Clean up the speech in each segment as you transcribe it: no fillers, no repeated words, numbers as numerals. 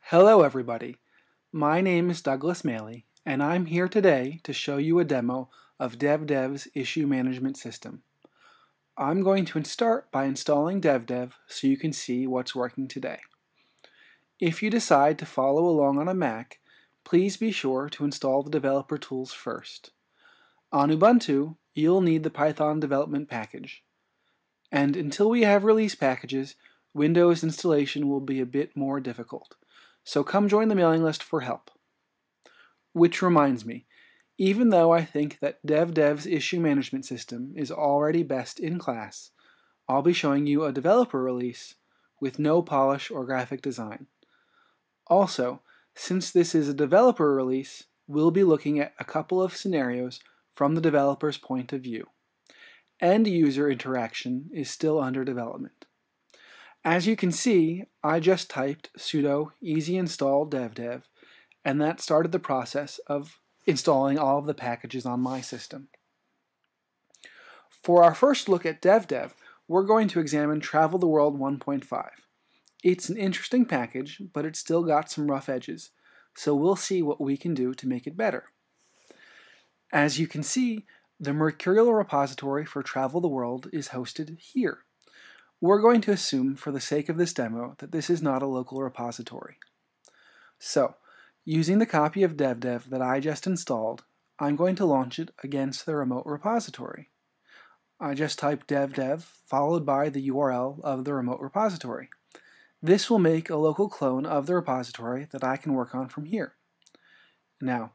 Hello everybody, my name is Douglas Maley and I'm here today to show you a demo of DVDev's issue management system. I'm going to start by installing DVDev so you can see what's working today. If you decide to follow along on a Mac, please be sure to install the developer tools first. On Ubuntu, you'll need the Python development package. And until we have release packages, Windows installation will be a bit more difficult. So come join the mailing list for help. Which reminds me, even though I think that DVDev's issue management system is already best in class, I'll be showing you a developer release with no polish or graphic design. Also, since this is a developer release, we'll be looking at a couple of scenarios from the developer's point of view. End user interaction is still under development. As you can see, I just typed sudo easy install DVDev, and that started the process of installing all of the packages on my system. For our first look at DVDev, we're going to examine Travel the World 1.5. It's an interesting package, but it's still got some rough edges, so we'll see what we can do to make it better. As you can see, the Mercurial repository for Travel the World is hosted here. We're going to assume, for the sake of this demo, that this is not a local repository. So, using the copy of DVDev that I just installed, I'm going to launch it against the remote repository. I just type DVDev followed by the URL of the remote repository. This will make a local clone of the repository that I can work on from here. Now,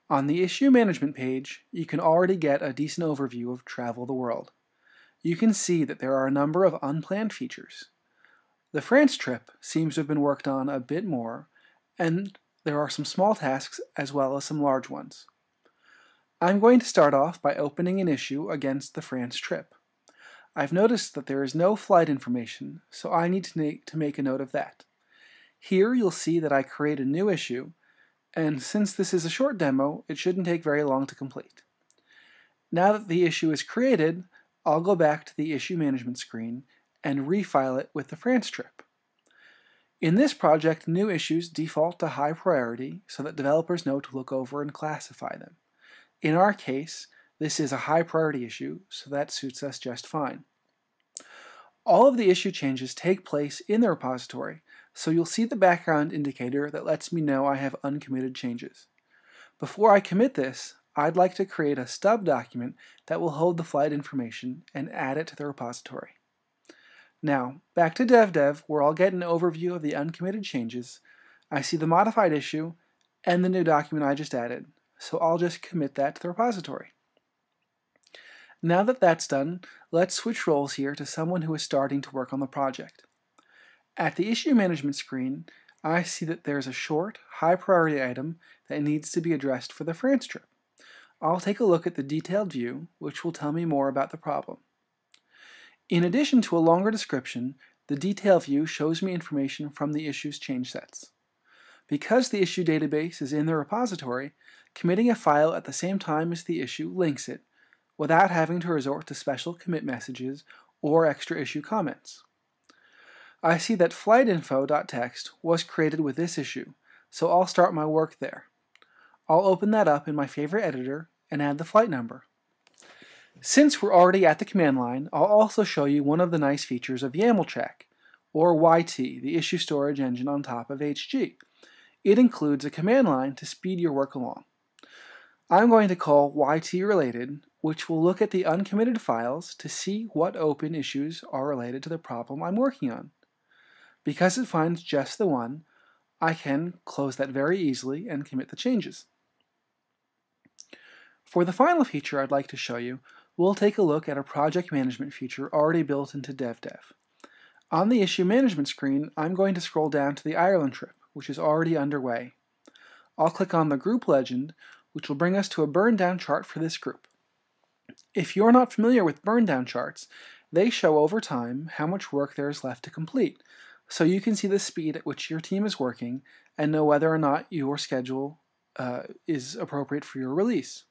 on the issue management page, you can already get a decent overview of Travel the World. You can see that there are a number of unplanned features. The France trip seems to have been worked on a bit more, and there are some small tasks as well as some large ones. I'm going to start off by opening an issue against the France trip. I've noticed that there is no flight information, so I need to make a note of that. Here you'll see that I create a new issue, and since this is a short demo, it shouldn't take very long to complete. Now that the issue is created, I'll go back to the issue management screen and refile it with the France trip. In this project, new issues default to high priority so that developers know to look over and classify them. In our case, this is a high priority issue, so that suits us just fine. All of the issue changes take place in the repository, so you'll see the background indicator that lets me know I have uncommitted changes. Before I commit this, I'd like to create a stub document that will hold the flight information and add it to the repository. Now, back to DVDev, where I'll get an overview of the uncommitted changes. I see the modified issue and the new document I just added, so I'll just commit that to the repository. Now that that's done, let's switch roles here to someone who is starting to work on the project. At the issue management screen, I see that there's a short, high priority item that needs to be addressed for the France trip. I'll take a look at the detailed view, which will tell me more about the problem. In addition to a longer description, the detail view shows me information from the issue's change sets. Because the issue database is in the repository, committing a file at the same time as the issue links it, without having to resort to special commit messages or extra issue comments. I see that flightinfo.txt was created with this issue, so I'll start my work there. I'll open that up in my favorite editor and add the flight number. Since we're already at the command line, I'll also show you one of the nice features of YAMLtrack, or YT, the issue storage engine on top of HG. It includes a command line to speed your work along. I'm going to call YT-related, which will look at the uncommitted files to see what open issues are related to the problem I'm working on. Because it finds just the one, I can close that very easily and commit the changes. For the final feature I'd like to show you, we'll take a look at a project management feature already built into DVDev. On the issue management screen, I'm going to scroll down to the Ireland trip, which is already underway. I'll click on the group legend, which will bring us to a burn down chart for this group. If you're not familiar with burn down charts, they show over time how much work there is left to complete, so you can see the speed at which your team is working and know whether or not your schedule is appropriate for your release.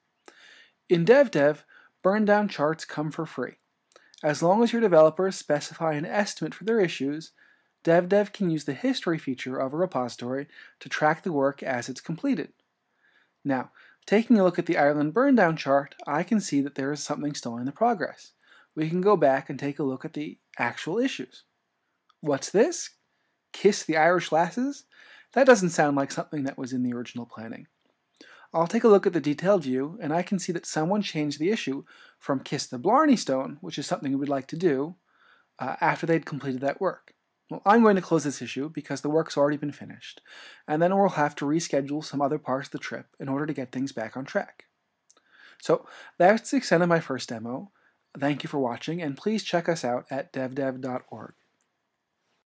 In DVDev, burn down charts come for free. As long as your developers specify an estimate for their issues, DVDev can use the history feature of a repository to track the work as it's completed. Now, taking a look at the Ireland burndown chart, I can see that there is something still in the progress. We can go back and take a look at the actual issues. What's this? Kiss the Irish Lasses? That doesn't sound like something that was in the original planning. I'll take a look at the detailed view, and I can see that someone changed the issue from Kiss the Blarney Stone, which is something we'd like to do, after they'd completed that work. Well, I'm going to close this issue because the work's already been finished, and then we'll have to reschedule some other parts of the trip in order to get things back on track. So that's the extent of my first demo. Thank you for watching, and please check us out at devdev.org.